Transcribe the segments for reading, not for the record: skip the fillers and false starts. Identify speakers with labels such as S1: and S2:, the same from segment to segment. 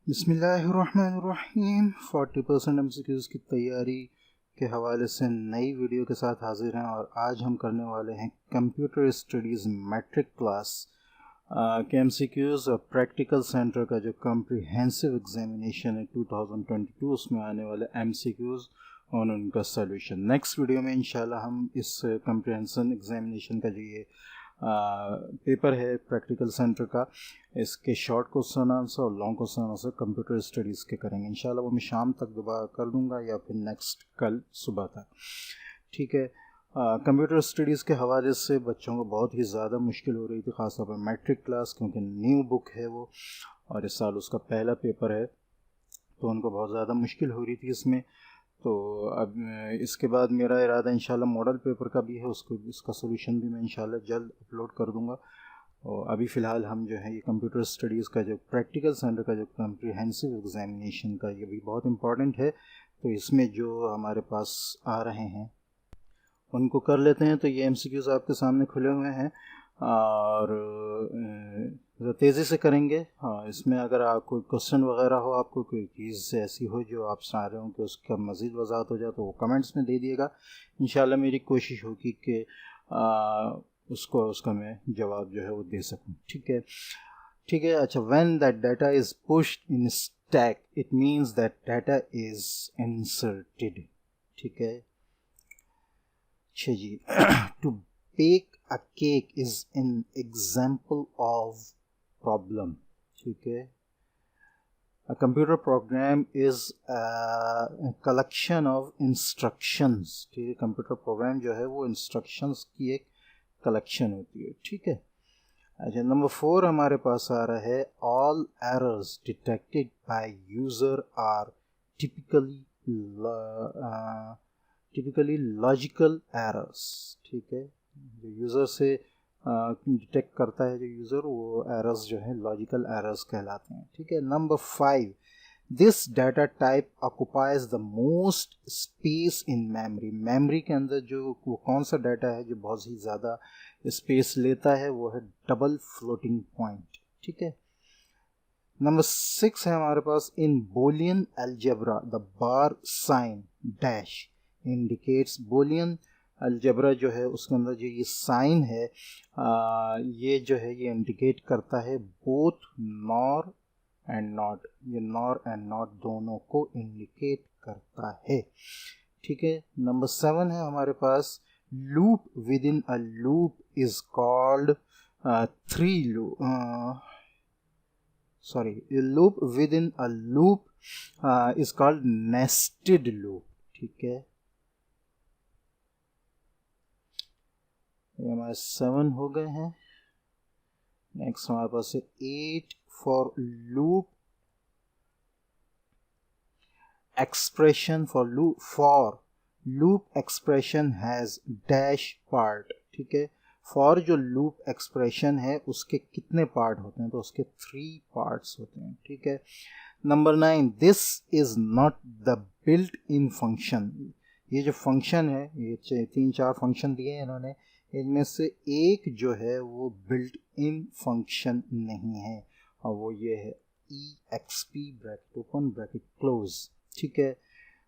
S1: बिस्मिल्लाहिर्रहमानिर्रहीम 40% MCQs की तैयारी के हवाले से नई वीडियो के साथ हाजिर हैं और आज हम करने वाले हैं कंप्यूटर स्टडीज़ मैट्रिक क्लास के MCQs और प्रैक्टिकल सेंटर का जो कॉम्प्रिहेंसिव एग्जामिनेशन है 2022 उसमें आने वाले MCQs और उनका सॉल्यूशन। नेक्स्ट वीडियो में इंशाल्लाह हम इस कॉम्प्रिहेंसिव एग्जामिनेशन का जो ये पेपर है प्रैक्टिकल सेंटर का, इसके शॉर्ट क्वेश्चन आंसर और long question answer computer studies के करेंगे इंशाल्लाह। वो मैं शाम तक दोबारा कर दूंगा या फिर नेक्स्ट कल सुबह तक, ठीक है। कंप्यूटर स्टडीज़ के हवाले से बच्चों को बहुत ही ज़्यादा मुश्किल हो रही थी, ख़ासतौर पर मैट्रिक क्लास, क्योंकि न्यू बुक है वो और इस साल उसका पहला पेपर है, तो उनको बहुत ज़्यादा मुश्किल हो रही थी इसमें। तो अब इसके बाद मेरा इरादा इंशाल्लाह मॉडल पेपर का भी है, उसको इसका सोल्यूशन भी मैं इंशाल्लाह जल्द अपलोड कर दूंगा। और अभी फ़िलहाल हम जो है ये कंप्यूटर स्टडीज़ का जो प्रैक्टिकल सेंटर का जो कॉम्प्रिहेंसिव एग्जामिनेशन का ये भी बहुत इम्पॉर्टेंट है, तो इसमें जो हमारे पास आ रहे हैं उनको कर लेते हैं। तो ये MCQs आपके सामने खुले हुए हैं और तेज़ी से करेंगे। हाँ, इसमें अगर आप कोई क्वेश्चन वगैरह हो, आपको कोई चीज़ ऐसी हो जो आप चाह रहे हो कि उसका मज़ीद वजाहत हो जाए, तो वो कमेंट्स में दे दिएगा। इंशाल्लाह मेरी कोशिश होगी कि उसका मैं जवाब जो है वो दे सकूं, ठीक है। ठीक है, अच्छा, when that data is pushed in stack it means that data is inserted, ठीक है। अच्छा जी to bake a cake is an example of problem, ठीक है। A computer program is a collection of instructions, ठीक है। कंप्यूटर प्रोग्राम जो है वो इंस्ट्रक्शंस की एक कलेक्शन होती है, ठीक है। अच्छा, नंबर 4 हमारे पास आ रहा है all errors detected by user are typically logical errors, ठीक है। जो यूज़र से डिटेक्ट करता है जो यूज़र, वो एरर्स जो है लॉजिकल एरर्स कहलाते हैं, ठीक है। Number 5 this data type occupies the most space in memory, memory के अंदर जो वो कौन सा डाटा है जो बहुत ही ज़्यादा स्पेस लेता है, वो है डबल फ्लोटिंग पॉइंट, ठीक है। नंबर 6 है हमारे पास in Boolean algebra the bar sign dash indicates, Boolean algebra जो है उसके अंदर जो ये साइन है ये जो है ये इंडिकेट करता है बोथ नॉर एंड नॉट, ये नॉर एंड नॉट दोनों को इंडिकेट करता है, ठीक है। नंबर 7 है हमारे पास loop within a loop is called three loop, sorry, a loop within a loop is called nested loop, ठीक है। ये हमारे 7 हो गए हैं। नेक्स्ट हमारे पास है 8 for loop expression, for loop expression has dash part, ठीक है। फॉर जो लूप एक्सप्रेशन है उसके कितने पार्ट होते हैं, तो उसके 3 पार्ट्स होते हैं, ठीक है। Number 9 this is not the built in function, ये जो फंक्शन है, ये 3-4 फंक्शन दिए हैं इन्होंने, इनमें से एक जो है वो बिल्ट इन फंक्शन नहीं है और वो ये है EXP bracket open bracket close, ठीक है।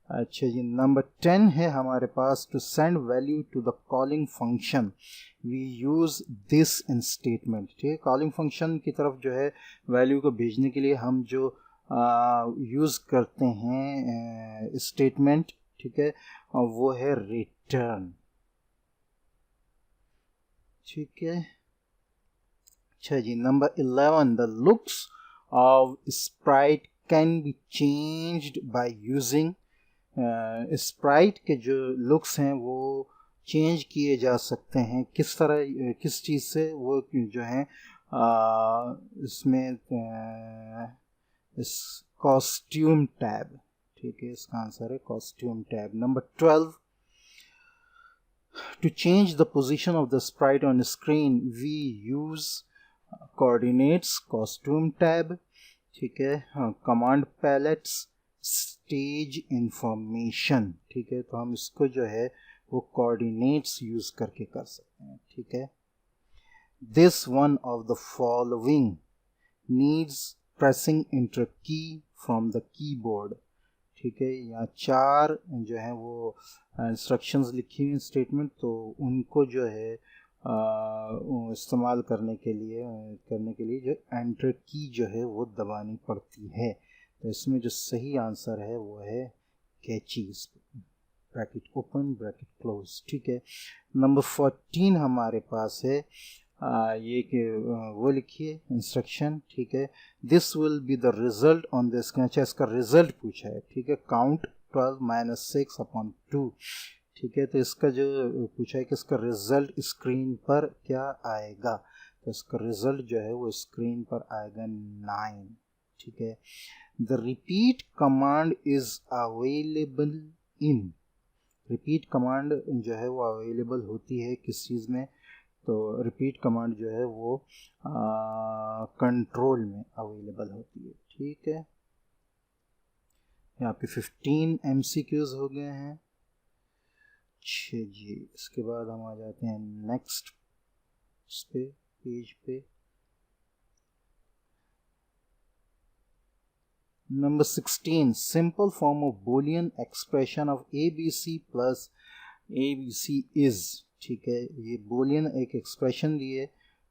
S1: अच्छा जी, नंबर 10 है हमारे पास to send value to the calling function we use this in statement, ठीक है। कॉलिंग फंक्शन की तरफ जो है वैल्यू को भेजने के लिए हम जो यूज़ करते हैं स्टेटमेंट, ठीक है, और वो है रिटर्न, ठीक है। अच्छा जी, number 11 the looks of sprite can be changed by using, sprite के जो लुक्स हैं वो चेंज किए जा सकते हैं किस तरह, किस चीज़ से, वो जो है इसमें इस कॉस्ट्यूम टैब, ठीक है, इसका आंसर है costume tab. Number 12 to change the position of the sprite on screen we use coordinates costume tab, ठीक है। हाँ, कमांड पैलेट्स स्टेज इंफॉर्मेशन, ठीक है, तो हम इसको जो है वो कोऑर्डिनेट्स यूज करके कर सकते हैं, ठीक है। This one of the following needs pressing enter key from the keyboard. ठीक है, यहाँ 4 जो है वो इंस्ट्रक्शंस लिखी हुई स्टेटमेंट, तो उनको जो है इस्तेमाल करने के लिए जो एंटर की जो है वो दबानी पड़ती है। तो इसमें जो सही आंसर है वो है कैचीज, ब्रैकेट ओपन ब्रैकेट क्लोज। ठीक है, नंबर 14 हमारे पास है ये कि वो लिखिए इंस्ट्रक्शन। ठीक है, this will be the result on this. अच्छा, इसका रिजल्ट पूछा है। ठीक है, काउंट 12 - 6 अपॉन 2। ठीक है, तो इसका जो पूछा है कि इसका रिजल्ट स्क्रीन पर क्या आएगा, तो इसका रिजल्ट जो है वो स्क्रीन पर आएगा 9। ठीक है, the repeat command is available in. Repeat command जो है वो अवेलेबल होती है किस चीज़ में, तो रिपीट कमांड जो है वो कंट्रोल में अवेलेबल होती है। ठीक है, यहाँ पे 15 MCQs हो गए हैं। अच्छा जी, इसके बाद हम आ जाते हैं नेक्स्ट पेज पे। Number 16, simple form of Boolean expression of ABC plus ABC is. ठीक है, ये बूलियन एक एक्सप्रेशन दिए।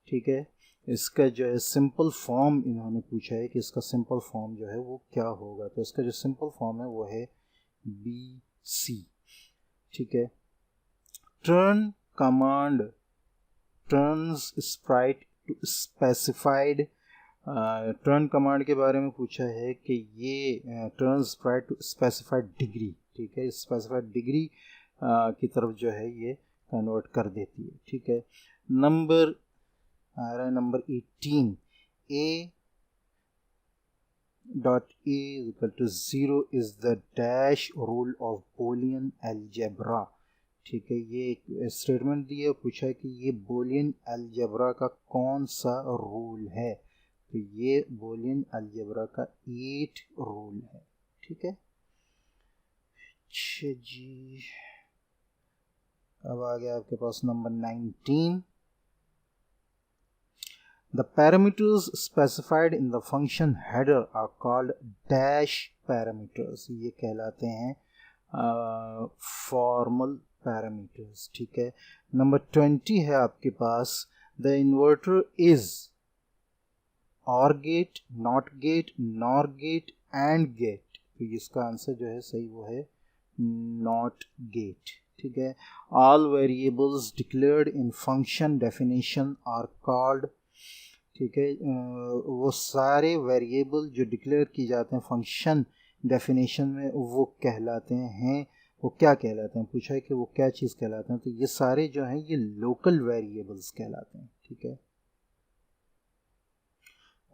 S1: ठीक है, इसका जो है सिंपल फॉर्म इन्होंने पूछा है कि इसका सिंपल फॉर्म जो है वो क्या होगा, तो इसका जो सिंपल फॉर्म है वो है BC। ठीक है, turn command turns sprite to specified. Turn command के बारे में पूछा है कि ये turn sprite to specified degree. ठीक है, स्पेसिफाइड डिग्री की तरफ जो है ये कन्वर्ट कर देती है। ठीक है, नंबर आ रहा है number 18, a.a = 0 is the dash rule of Boolean algebra. ठीक है, ये एक स्टेटमेंट दी है, पूछा है कि ये बूलियन अलजेब्रा का कौन सा रूल है, तो ये बूलियन अलजेब्रा का 8 रूल है। ठीक है, अच्छा जी, अब आ गया आपके पास number 19, the parameters specified in the function header are called dash parameters। ये कहलाते हैं फॉर्मल पैरामीटर्स। ठीक है, नंबर 20 है आपके पास, the inverter is or gate, not gate, nor gate and gate. तो इसका आंसर जो है सही वो है नॉट गेट। ठीक है, all variables declared in function definition are called. ठीक है, वो सारे वेरिएबल जो डिक्लेयर किए जाते हैं फंक्शन डेफिनेशन में वो कहलाते हैं, वो क्या कहलाते हैं, पूछा है कि वो क्या चीज़ कहलाते हैं, तो ये सारे जो हैं ये लोकल वेरिएबल्स कहलाते हैं। ठीक है,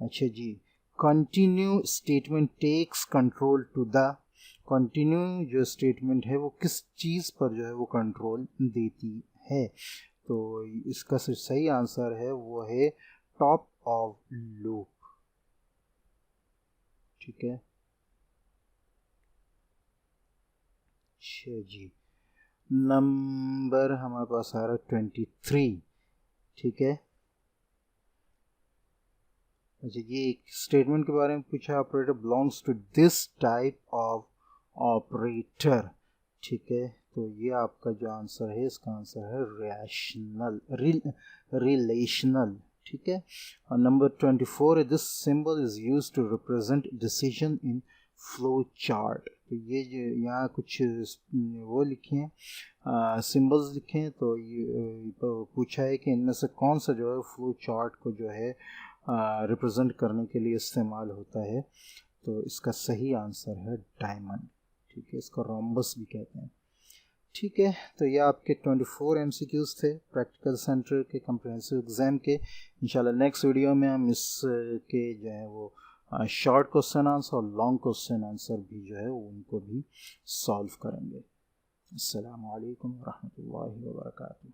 S1: अच्छा जी, continue statement takes control to the. Continue जो स्टेटमेंट है वो किस चीज़ पर जो है वो कंट्रोल देती है, तो इसका सही आंसर है वो है टॉप ऑफ लूप। ठीक है, अच्छा जी, नंबर हमारे पास आ रहा है 23। ठीक है, अच्छा, ये एक स्टेटमेंट के बारे में पूछा, operator belongs to this type of operator. ठीक है, तो ये आपका जो आंसर है इसका आंसर है रैशनल रिलेशनल। ठीक है, और नंबर 24 है, this symbol is used to represent decision in flow chart. तो ये जो यहाँ कुछ वो लिखे हैं सिंबल्स लिखे हैं, तो ये पूछा है कि इनमें से कौन सा जो है फ्लो चार्ट को जो है रिप्रेजेंट करने के लिए इस्तेमाल होता है, तो इसका सही आंसर है डायमंड। ठीक है, इसको रोम्बस भी कहते हैं। ठीक है, तो ये आपके 24 MCQs थे प्रैक्टिकल सेंटर के कम्प्रिहेंसिव एग्ज़ाम के। इंशाल्लाह नेक्स्ट वीडियो में हम इसके जो है वो शॉर्ट क्वेश्चन आंसर और लॉन्ग क्वेश्चन आंसर भी जो है उनको भी सॉल्व करेंगे। अस्सलामु अलैकुम रहमतुल्लाहि व बरकातुहू।